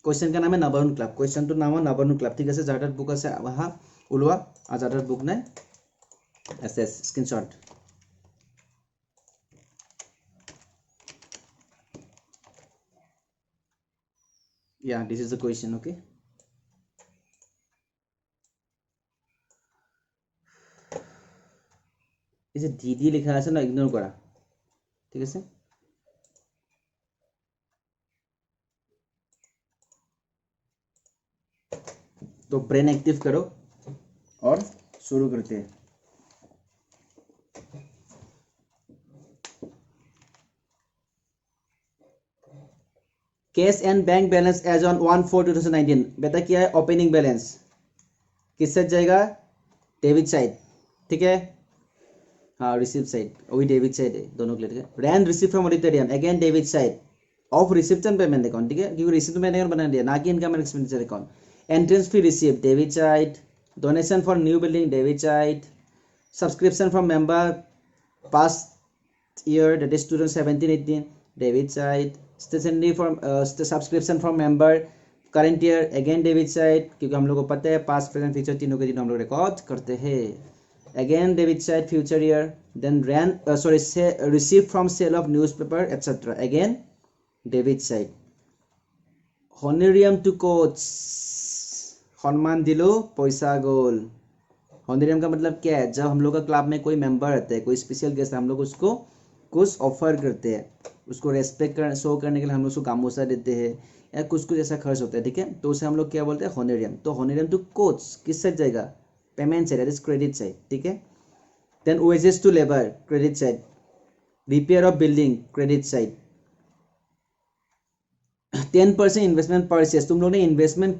question का नाम है नवरुण क्लब क्वेश्चन तो नाम है नवरुण क्लब ठीक है जाटार बुक আছে वहाँ उलवा और जाटार बुक ने SS screenshot yeah this is the question okay এই যে ডি লিখা আছে না, ইগনোর কৰা, ঠিক আছে। तो ब्रेन एक्टिव करो और शुरू करते हैं। Cash and bank balance as on 1/4/2019। बेटा क्या है, ओपनिंग बैलेंस किस साइड जाएगा, डेबिट साइड, ठीक है। हाँ रिसीव साइड, वही डेबिट साइड है, दोनों क्लियर है। Rent receive from auditorium, again debit side of reception payment account, ठीक है, क्योंकि रिसिप्ट पेमेंट अकाउंट बना दिया ना कि income and expenditure account. Entrance fee receive, debit side. Donation for new building, debit side. Subscription from member past year, that is 2017-18, debit side. Stationery from subscription from member current year, again debit side, क्योंकि हम लोग को पता है past present future तीनों के दिन हम लोग रिकॉर्ड करते हैं। Again debit side future year, then rent receive from sale of newspaper etcetera, again debit side. Honorarium to coach, सम्मान दिलो पैसा गोल। हॉनरेरियम का मतलब क्या है, जब हम लोग का क्लब में कोई मेंबर रहता है, कोई स्पेशल गेस्ट, हम लोग उसको कुछ ऑफर करते हैं, उसको रेस्पेक्ट शो करने के लिए हम लोग उसको गामोसा देते हैं या कुछ ऐसा खर्च होता है, ठीक है, तो उसे हम लोग क्या बोलते हैं, हॉनरेरियम। तो हॉनरेरियम टू कोच किस साइड जाएगा, payment side, that is credit side, ठीक है। Then wages to labour, credit side. Repair of building, credit side. 10% investment purchase, तुम लोग ने इन्वेस्टमेंट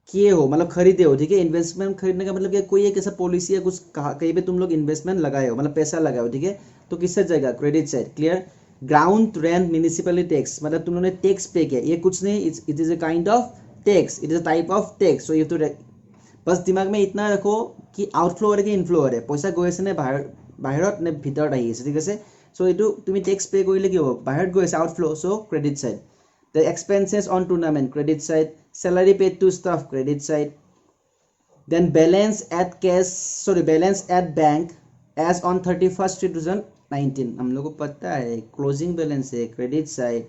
किए हो, मतलब खरीदे हो, ठीक है। इन्वेस्टमेंट खरीदने का मतलब क्या, कोई एक ऐसा पॉलिसी या कुछ कहीं पे तुम लोग इन्वेस्टमेंट लगाए हो, मतलब पैसा लगाए हो, ठीक है, तो किससे जाएगा, credit side, clear. Ground rent municipality tax, मतलब तुम लोगों ने टैक्स पे किया, ये कुछ नहीं, it is a kind of tax, it is a type of tax. So ये तो बस दिमाग में इतना रखो कि आउटफ्लो हो रहा है कि इनफ्लो हो रहा है, पैसा गई আছে নে বাহিৰত নে ভিতৰত আহি আছে, ঠিক আছে। সো এইটো তুমি টেক্স পে কৰিলে কি হ'ব, বাহিৰত গৈ আছে, outflow, so credit side. The expenses on tournament, credit side. Salary paid to staff, credit side. Then balance at bank as on 31st 2019, हम लोग को पता है क्लोजिंग बैलेंस है, क्रेडिट साइड।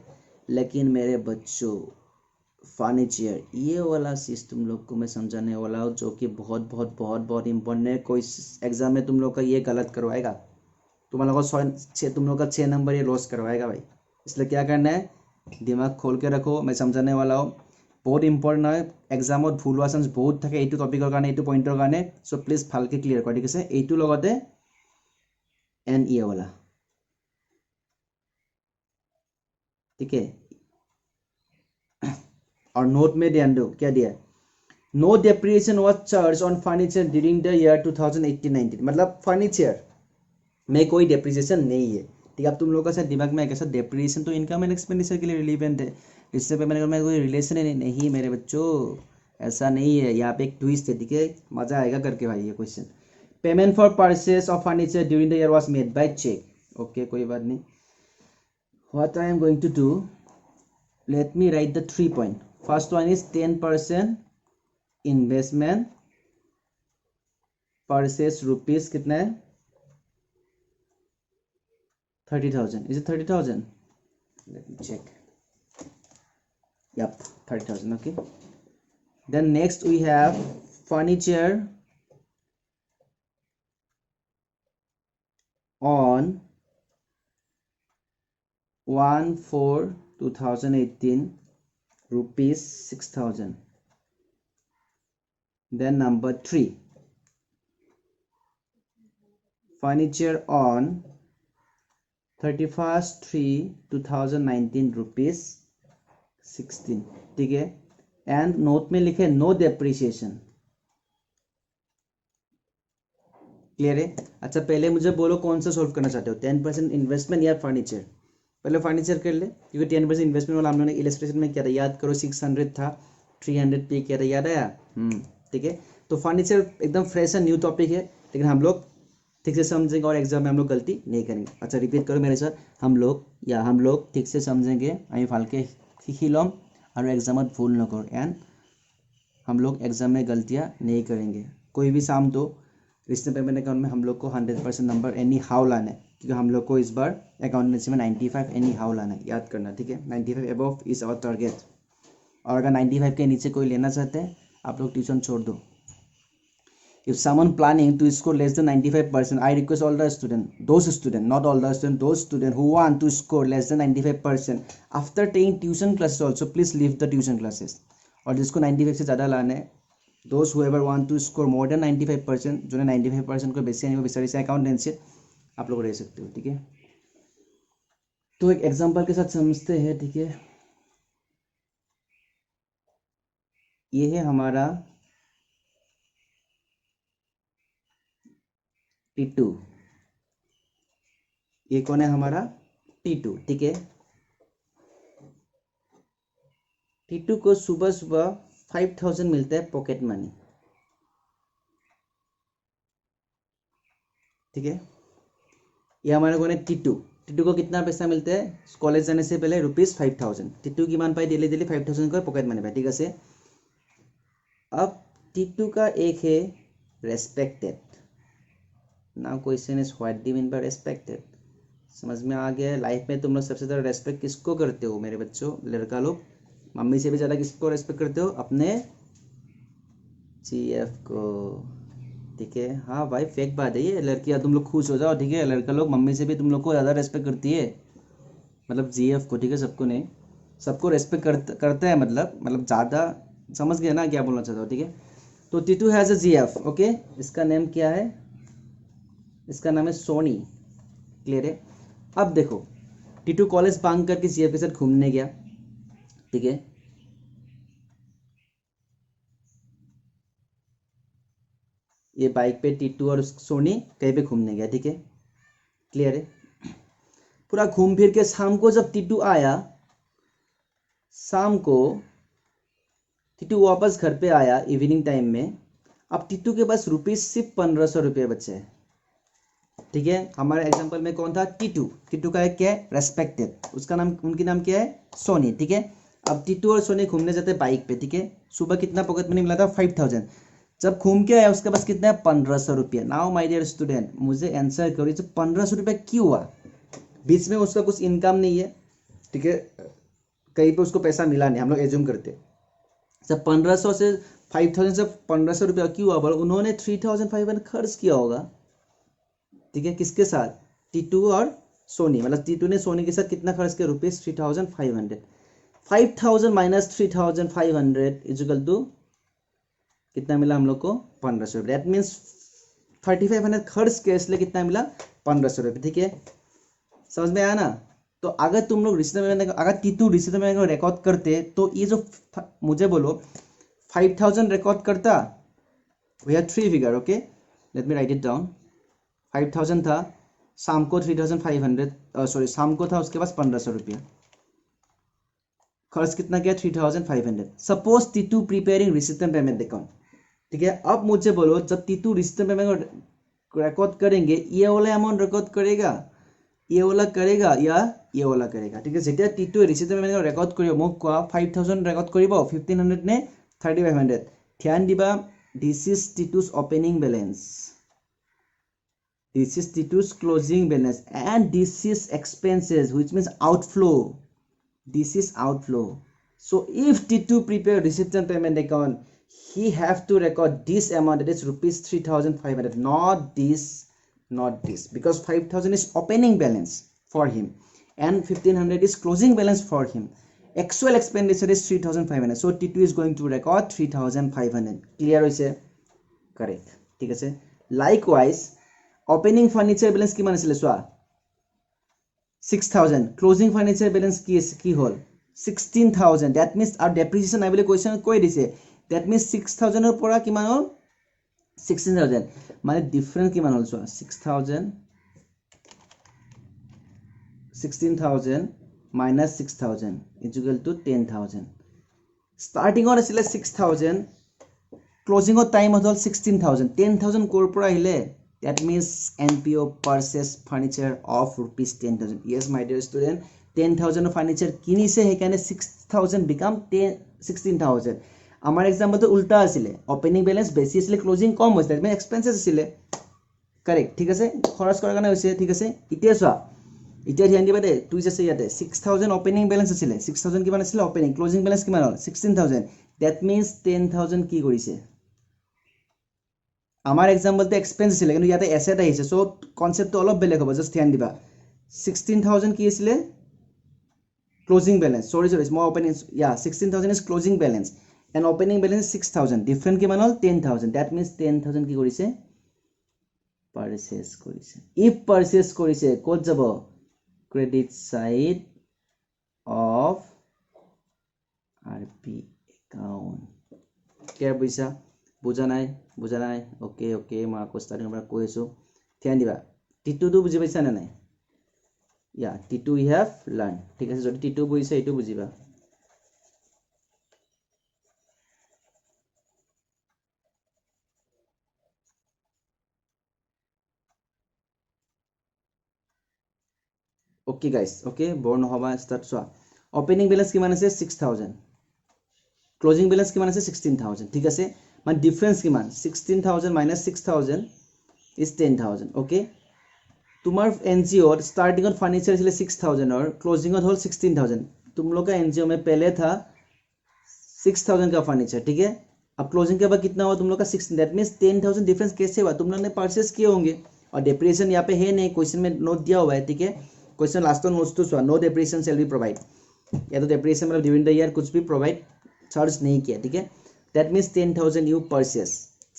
लेकिन मेरे बच्चों फर्नीचर, ये वाला चीज़ तुम लोग को मैं समझाने वाला हूँ, जो कि बहुत बहुत बहुत बहुत इंपॉर्टेंट है। कोई एग्जाम में तुम लोग का ये गलत करवाएगा, तुम लोग का तुम लोग का 6 नंबर ये लॉस करवाएगा भाई। इसलिए क्या करना है, दिमाग खोल के रखो, मैं समझाने वाला हूँ, बहुत इम्पर्टेन्ट है। एग्जामत भूल হোৱা চান্স बहुत থাকে এইটো টপিকৰ কাৰণে, এইটো পইণ্টৰ কাৰণে। সো প্লিজ ভালকে ক্লিয়াৰ কৰা, ঠিক আছে। এইটো লগতে এন ই वाला, ठीक है। और नोट में ध्यान दो, क्या दिया है, no depreciation was charge on furniture during the year 2018-19, मतलब फर्नीचर में कोई डेप्रिसिएशन नहीं है, ठीक है। अब तुम लोगों का शायद दिमाग में कैसा, डेप्रिसिएशन तो इनकम एंड एक्सपेंडिचर के लिए रिलीवेंट है, इससे पेमेंट में कोई रिलेशन है नहीं मेरे बच्चों, ऐसा नहीं है। यहाँ पे एक ट्विस्ट है, ठीक है, मजा आएगा करके भाई ये question. Payment for purchase of furniture during the year was made by cheque, okay कोई बात नहीं। What I am going to do, let me write the 3 point. First one is 10% investment, purchase rupees कितना है, 30,000, is it 30,000? Let me check. Yep, 30,000, okay. Then next we have furniture on 1/4/2018, rupees 6,000. Then number 3, furniture on 31st/3/2019, rupees 16, ठीक है। And note में लिखे no depreciation, clear है। अच्छा पहले मुझे बोलो कौन सा सोल्व करना चाहते हो, 10% इन्वेस्टमेंट या फर्नीचर। पहले फर्नीचर कर ले, क्योंकि 10% इन्वेस्टमेंट वाला हम लोगों ने इलस्ट्रेशन में किया था, याद करो 600 था, 300 पे किया था, याद आया, ठीक है। तो फर्नीचर एकदम फ्रेश है, न्यू टॉपिक है, लेकिन हम लोग ठीक से समझेंगे और एग्जाम में हम लोग गलती नहीं करेंगे। अच्छा रिपीट करो मेरे साथ, हम लोग ठीक से समझेंगे, আমি ভালকে শিখি লম और एग्जाम में भूल न करो, एंड हम लोग एग्जाम में गलतियाँ नहीं करेंगे। कोई भी साम दो, रिस्टेंट पेमेंट अकाउंट में हम लोग को 100% नंबर एनी हाउ लाना है, क्योंकि हम लोग को इस बार अकाउंटेंसी में 95 एनी हाउ लाना है, याद करना, ठीक है। 95 अबव इज आवर टारगेट, और अगर 95 के नीचे कोई लेना चाहते हैं आप लोग ट्यूशन छोड़ दो। If someone planning to score less than 95%, I request all the student, those student, not all the student, those student who want to score less than 95% after taking tuition classes also, please leave the tuition classes. और जिसको 95 से ज़्यादा लाना है, those whoever want to score more than 95%, जो 95% को बेसी आने को बेचारी से अकाउंटेंसी आप लोग रह सकते हो, ठीक है। तो एक एग्जांपल के साथ समझते हैं, ठीक है। ये है हमारा T2, ये कौन है हमारा T2, ठीक है। T2 को सुबह सुबह 5000 मिलता है पॉकेट मनी, ठीक है। ये हमारे कौन है T2 को कितना पैसा मिलता है कॉलेज जाने से पहले ₹5000। T2 की मान पाई डेली 5000 का पॉकेट मनी पाए, ठीक है। अब T2 का एक है respected. Now question is what do you mean by respected. समझ में आ गया है। लाइफ में तुम लोग सबसे ज़्यादा रेस्पेक्ट किसको करते हो मेरे बच्चों, लड़का लोग? मम्मी से भी ज़्यादा किसको रेस्पेक्ट करते हो? अपने GF को, ठीक है। हाँ भाई फेक बात है ये, लड़कियाँ तुम लोग खुश हो जाओ, ठीक है। लड़का लोग मम्मी से भी तुम लोग को ज़्यादा रेस्पेक्ट करती है, मतलब GF को, ठीक है। सबको नहीं, सबको रेस्पेक्ट करते हैं, मतलब ज़्यादा, समझ गया ना क्या बोलना चाहता हूँ, ठीक है। तो T2 has a GF, okay. इसका नेम क्या है? इसका नाम है सोनी, क्लियर है। अब देखो T2 कॉलेज बांक करके GF के साथ घूमने गया, ठीक है। ये बाइक पे T2 और सोनी कहीं पे घूमने गया, ठीक है, क्लियर है। पूरा घूम फिर के शाम को जब T2 आया, शाम को T2 वापस घर पे आया इवनिंग टाइम में। अब T2 के पास सिर्फ 1500 रुपये बचे हैं, ठीक है। हमारे एग्जांपल में कौन था? T2 का एक क्या है? रेस्पेक्टेड। उसका नाम, उनकी नाम क्या है? सोनी, ठीक है। अब T2 और सोनी घूमने जाते हैं बाइक पे, ठीक है। सुबह कितना पॉकेट मनी मिला था? 5000। जब घूम के आया उसके पास कितना है? 1500 रुपये। नाउ माय डियर स्टूडेंट, मुझे आंसर करो, ये 1500 रुपये क्यों हुआ? बीच में उसका कुछ इनकम नहीं है, ठीक है, कहीं पे उसको पैसा मिला नहीं, हम लोग एज्यूम करते। जब 1500 से 5000 से 1500 रुपया क्यों हुआ? उन्होंने 3500 खर्च किया होगा, ठीक है। किसके साथ? T2 और सोनी, मतलब T2 ने सोनी के साथ कितना खर्च किया? ₹3500। 5000 माइनस 3500 इजिकल टू कितना मिला हम लोग को? 1500 रुपये। दैट मीन्स 3500 खर्च किया, इसलिए कितना मिला? 1500 रुपये, ठीक है। समझ में आया ना? तो अगर तुम लोग अगर T2 रिश्ते में रिकॉर्ड करते तो ये जो मुझे बोलो 5000 रिकॉर्ड करता, we have 3 figure, okay, let me write it down. 5000 था, शाम को 3500, सॉरी शाम को था उसके पास 1500 रुपया, खर्च कितना किया? 3500। Suppose T2 preparing receipt and payment account, ठीक है। अब मुझे बोलो जब T2 रिसीटेंट पेमेंट रिकॉर्ड करेंगे, ये वाला अमाउंट रिकॉर्ड करेगा, ये वाला करेगा, या ये वाला करेगा, ठीक है। जेटा T2 रिसीटेंट पेमेंट रिकॉर्ड करिब, মোক কোৱা 5000 रिकॉर्ड करिब, 1500 ने 3500। ध्यान दिबा, this is T2's opening balance, this is T2's closing balance, and this is expenses, which means outflow. This is outflow. So if T2 prepare receipt and payment account, he have to record this amount, that is ₹3500, not this, because 5000 is opening balance for him and 1500 is closing balance for him. Actual expenditure is 3500, so T2 is going to record 3500. Clear hoise? Correct, ठीक है। Likewise opening फार्निचर balance किमान आছিলে চোৱা 6000, closing furniture balance কি হ'ল 16000। That means আৰু ডেপ্ৰিচিয়েশ্যন নাই বুলি question কৈ দিছে, দ্যাট মিন্স 6000 ৰ পৰা কিমান হ'ল 16000, মানে ডিফাৰেন্স কিমান হ'ল চোৱা 16000 মাইনাস 6000 ইকুৱেল টু 10000। ষ্টাৰ্টিঙত আছিলে 6000, ক্লোজিঙৰ টাইমত হ'ল 16000। 10000 ক'ৰ পৰা আহিলে? That means NPO purchase furniture of ₹10,000. Yes, my dear student, 10,000 furniture किनिसे है कहने 6,000 become 16,000. हमारे एग्जाम्पल तो उल्टा आছিলে, ओपनिंग बैलेंस बेसी आছিলে, क्लोजिंग कम হৈছে, মানে এক্সপেন্সেস আছিলে, करेक्ट, ঠিক আছে। খৰচ কৰাৰ কাৰণে হৈছে, ঠিক আছে। এতিয়া চোৱা, এতিয়া ধ্যান দিবা দে, টুইজ আছে ইয়াতে 6000 ওপেনিং बैलेंस আছিলে, 6000 কিমান আছিলে ওপেনিং, ক্লোজিং बैलेंस কিমান হ'ল 16000। দ্যাট মিন্স 10000 কি কৰিছে? আমাৰ এক্সাম্পলটো এক্সপেন্স আছিলে কিন্তু ইয়াতে এছেট আহিছে সো কনসেপ্টটো অলপ বেলেগ হ'ব জাস্ট ধ্যান দিবা 16000 কি আছিলে closing balance sorry small opening yeah 16000 is closing balance and opening balance 6000 different কিমান হল 10000 that means 10000 কি কৰিছে purchase কৰিছে if purchase কৰিছে ক'ত যাব credit side of RP account clear বুজা নাই okay মই আকৌ starting পৰা কৈ আছো ধ্যান দিবা T2 তো বুজি পাইছা না নাই yeah T2 we have learned ঠিক আছে যদি T2 বুজিছে এটো বুজিবা okay guys okay born হবা start সোয়া opening balance কিমান আছে 6000 closing balance কিমান আছে 16000 ঠিক আছে মানে ডিফারেন্স কিমান 16000 minus 6000 is 10000 okay তোমার एनजीओ स्टार्टिंग ऑफ फर्नीचर ছিল 6000 और क्लोजिंग ऑफ होल 16000 तुम लोग का एनजीओ में पहले था 6000 का फर्नीचर ठीक है अब क्लोजिंग के बाद कितना हुआ तुम लोग का 16 दैट मींस 10000 डिफरेंस कैसे हुआ तुम लोग ने परचेस किए होंगे और डेप्रिसिएशन यहाँ पे है नहीं क्वेश्चन में नोट दिया हुआ है ठीक है क्वेश्चन लास्ट नोट्स तो so no depreciation shall be provide या तो डेप्रिसिएशन मतलब ड्यूरिंग द ईयर कुछ भी प्रोवाइड चार्ज नहीं किया ठीक है दैट मींस 10000 यू परचेस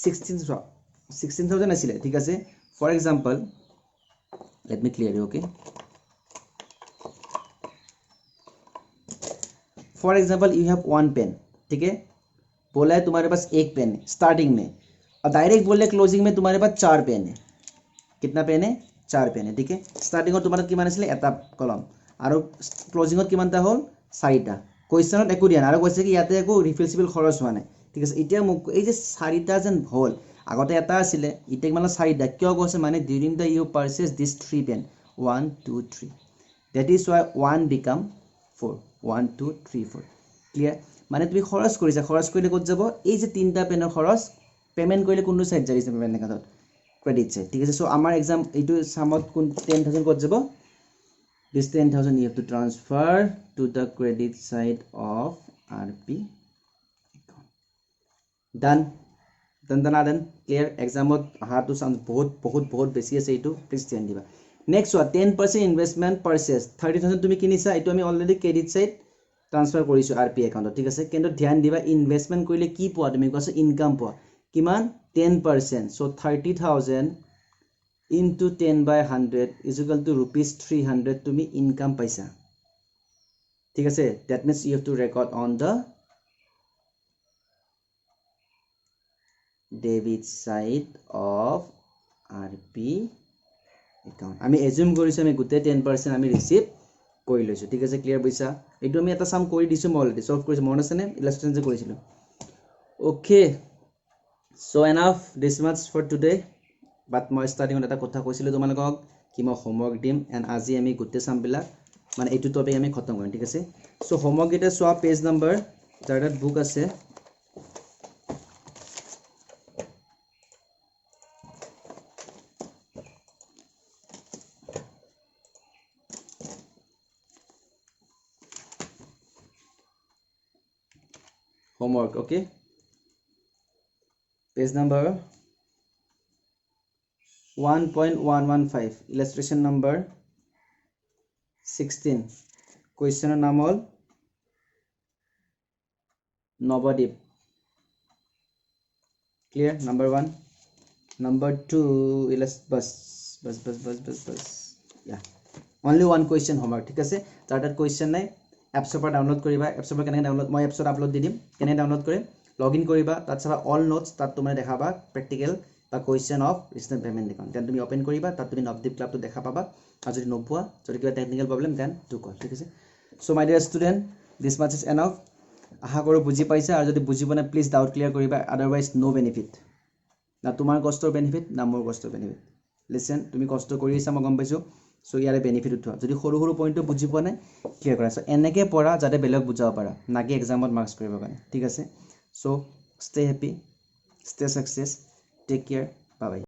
16000 आছিলে ঠিক আছে for example let me clear you okay for example you have one pen ठीक है बोला है तुम्हारे पास एक पेन है स्टार्टिंग में और डायरेक्ट बोले क्लोजिंग में तुम्हारे पास 4 पेन है कितना पेन है 4 पेन है ठीक है स्टार्टिंग और तुम्हारा किमान आছিলে এটা কলম আৰু ক্লোজিং ত কিমানটা হল 4টা কোৱেশ্চনত একো দিয়া নাই আৰু কৈছে কি ইয়াতে একো ৰিফিলসিবল খৰচ হোৱা নাই ঠিক আছে এতিয়া মোক এই যে 4টা যেন হল আগতে এটা আছিলে ইটেক মানে 4টা কিয় কৈছে মানে during the you purchase this 3 pen 1 2 3 that is why 1 become 4 1 2 3 4 clear মানে তুমি খৰচ কৰিছা খৰচ কৰিলে ক'ত যাব এই যে তিনটা পেনৰ খৰচ পেমেন্ট কৰিলে কোনটো সাইড যাইছে পেমেন্ট একাউন্টত ক্রেডিট সাইড ঠিক আছে সো আমার एग्जाम এইটো সামত কোন 10000 ক'ত যাব this 10000 you have to transfer to the credit side of RP account done done clear exam how to sound बहुत বেশি আছে এইটো প্লিজ ধ্যান দিবা নেক্সট 10% ইনভেষ্টমেন্ট পারচেজ 30000 তুমি কিনিছা এইটো আমি অলরেডি ক্রেডিট সাইড ট্রান্সফার কৰিছো RP একাউন্টত ঠিক আছে কিন্তু ধ্যান দিবা ইনভেষ্টমেন্ট কৰিলে কি পোৱা তুমি কৈছা ইনকাম পোৱা কিমান 10% so 30000 into 10 by 100 is equal to rupees 300 তুমি ইনকাম পাইছা ঠিক আছে that means you have to record on the debit side of RP account আমি assume কৰিছো আমি গুতে 10% আমি ৰিসিভ কৰি লৈছো ঠিক আছে ক্লিয়াৰ বুইছা এটো আমি এটা সাম কৰি দিছো মই অলৰেডি সলভ কৰিছো মন আছে নে ইলাস্ট্ৰেশন যে কৰিছিলো ওকে so enough this much for today but মই স্টার্টিং এটা কথা কৈছিলো তোমালোকক কি মই হোমৱৰ্ক দিম এন্ড আজি আমি গুতে সাম বিলা মানে এইটো টপিক আমি খতম কৰিম ঠিক আছে সো হোমৱৰ্ক এটা সোয়া পেজ নাম্বাৰ যাৰ বুক আছে homework okay page number 1.115 illustration number 16 question naam hol Navadip clear number 1 number 2 bus yeah only one question homework ঠিক আছে তার question নাই apps पर डाउनलोड करिबा apps पर केने डाउनलोड মই apps আপলোড দি দিম কেনে ডাউনলোড কৰে লগইন কৰিবা তাত চাবা অল নোটস তাত তুমি দেখাবা প্র্যাকটিক্যাল বা question of receipt and payment account then তুমি ওপেন কৰিবা তাত তুমি নবদ্বীপ ক্লাবটো দেখা পাবা আৰু যদি নপোৱা যদি কিবা technical problem then to call ঠিক আছে so my dear student this much is enough আশা কৰো বুজি পাইছা আৰু যদি বুজি পোৱা নাই প্লিজ ডাউট ক্লিয়াৰ কৰিবা আদারওয়াইজ নো বেনিফিট না তোমাৰ কষ্টৰ বেনিফিট না মোৰ কষ্টৰ বেনিফিট লিসেন তুমি কষ্ট কৰি আছা মই গম পাইছো সো ইয়াৰে বেনিফিট উঠোৱা যদি সৰু সৰু পইণ্টটো বুজি পোৱা নাই ক্লিয়াৰ কৰা সো এনেকে পঢ়া যাতে বেলেগ বুজাব পাৰা নাকি এক্সামত মাৰ্কস কৰিব কাৰণে ঠিক আছে so stay happy stay success take care bye bye